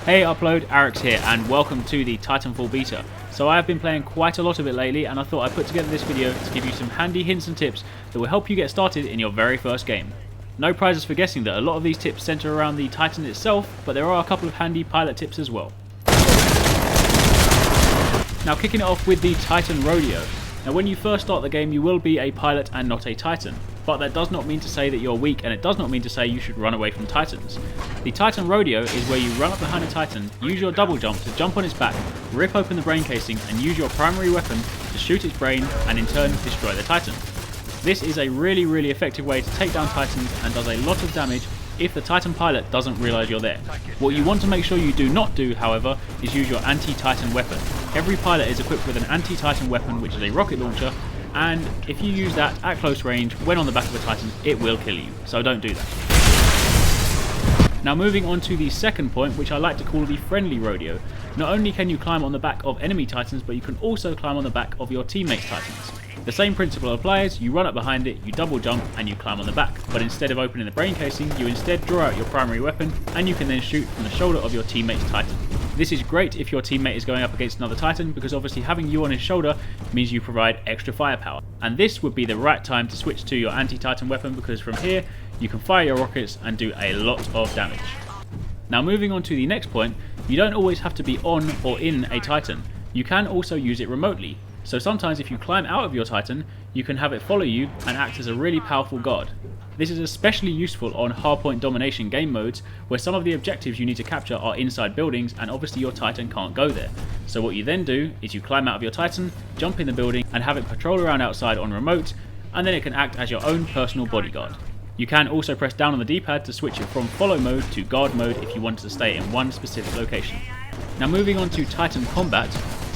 Hey Upload, Arix here and welcome to the Titanfall beta. So I have been playing quite a lot of it lately and I thought I'd put together this video to give you some handy hints and tips that will help you get started in your very first game. No prizes for guessing that a lot of these tips centre around the Titan itself, but there are a couple of handy pilot tips as well. Now kicking it off with the Titan Rodeo. Now when you first start the game you will be a pilot and not a Titan, but that does not mean to say that you're weak and it does not mean to say you should run away from Titans. The Titan Rodeo is where you run up behind a Titan, use your double jump to jump on its back, rip open the brain casing and use your primary weapon to shoot its brain and in turn destroy the Titan. This is a really effective way to take down Titans and does a lot of damage if the Titan pilot doesn't realise you're there. What you want to make sure you do not do, however, is use your anti-Titan weapon. Every pilot is equipped with an anti-Titan weapon, which is a rocket launcher, and if you use that at close range when on the back of a Titan, it will kill you, so don't do that. Now moving on to the second point, which I like to call the friendly rodeo. Not only can you climb on the back of enemy Titans, but you can also climb on the back of your teammates' Titans. The same principle applies, you run up behind it, you double jump and you climb on the back, but instead of opening the brain casing, you instead draw out your primary weapon and you can then shoot from the shoulder of your teammate's Titan. This is great if your teammate is going up against another Titan because obviously having you on his shoulder means you provide extra firepower. And this would be the right time to switch to your anti-Titan weapon because from here you can fire your rockets and do a lot of damage. Now moving on to the next point, you don't always have to be on or in a Titan. You can also use it remotely. So sometimes if you climb out of your Titan, you can have it follow you and act as a really powerful guard. This is especially useful on hardpoint domination game modes where some of the objectives you need to capture are inside buildings and obviously your Titan can't go there. So what you then do is you climb out of your Titan, jump in the building and have it patrol around outside on remote, and then it can act as your own personal bodyguard. You can also press down on the D-pad to switch it from follow mode to guard mode if you wanted to stay in one specific location. Now moving on to Titan combat.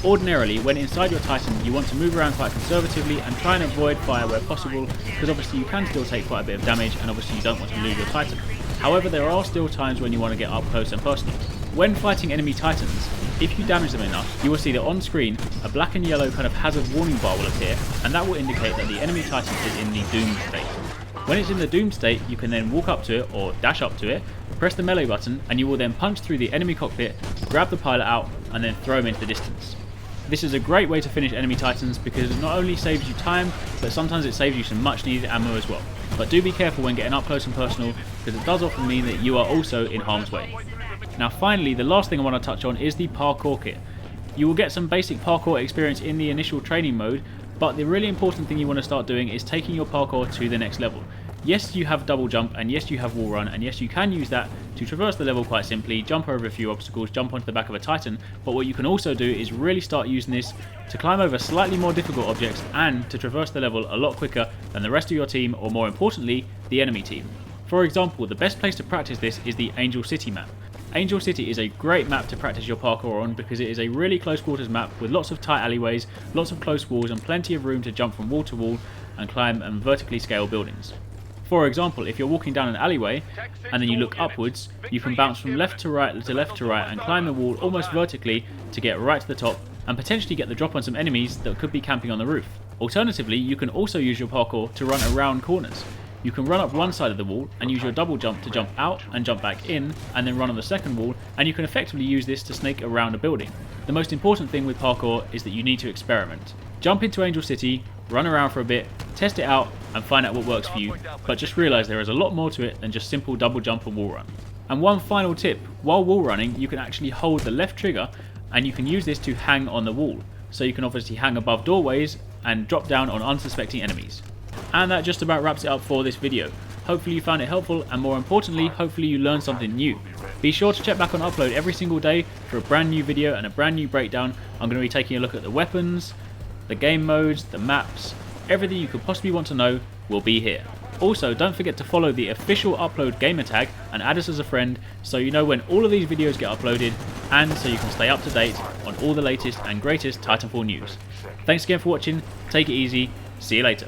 Ordinarily, when inside your Titan, you want to move around quite conservatively and try and avoid fire where possible, because obviously you can still take quite a bit of damage and obviously you don't want to lose your Titan. However, there are still times when you want to get up close and personal. When fighting enemy Titans, if you damage them enough, you will see that on screen, a black and yellow kind of hazard warning bar will appear, and that will indicate that the enemy Titan is in the doomed state. When it's in the doomed state, you can then walk up to it or dash up to it, press the melee button, and you will then punch through the enemy cockpit, grab the pilot out, and then throw him into the distance. This is a great way to finish enemy Titans because it not only saves you time, but sometimes it saves you some much needed ammo as well. But do be careful when getting up close and personal because it does often mean that you are also in harm's way. Now finally, the last thing I want to touch on is the parkour kit. You will get some basic parkour experience in the initial training mode, but the really important thing you want to start doing is taking your parkour to the next level. Yes, you have double jump, and yes, you have wall run, and yes, you can use that to traverse the level quite simply, jump over a few obstacles, jump onto the back of a Titan, but what you can also do is really start using this to climb over slightly more difficult objects and to traverse the level a lot quicker than the rest of your team, or more importantly, the enemy team. For example, the best place to practice this is the Angel City map. Angel City is a great map to practice your parkour on because it is a really close quarters map with lots of tight alleyways, lots of close walls and plenty of room to jump from wall to wall and climb and vertically scale buildings. For example, if you're walking down an alleyway and then you look upwards, you can bounce from left to right and climb the wall almost vertically to get right to the top and potentially get the drop on some enemies that could be camping on the roof. Alternatively, you can also use your parkour to run around corners. You can run up one side of the wall and use your double jump to jump out and jump back in and then run on the second wall, and you can effectively use this to snake around a building. The most important thing with parkour is that you need to experiment. Jump into Angel City, run around for a bit, test it out and find out what works for you, but just realise there is a lot more to it than just simple double jump and wall run. And one final tip, while wall running you can actually hold the left trigger and you can use this to hang on the wall. So you can obviously hang above doorways and drop down on unsuspecting enemies. And that just about wraps it up for this video. Hopefully you found it helpful and more importantly, hopefully you learned something new. Be sure to check back on Upload every single day for a brand new video and a brand new breakdown. I'm going to be taking a look at the weapons, the game modes, the maps, everything you could possibly want to know will be here. Also, don't forget to follow the official Upload gamer tag and add us as a friend so you know when all of these videos get uploaded and so you can stay up to date on all the latest and greatest Titanfall news. Thanks again for watching, take it easy, see you later.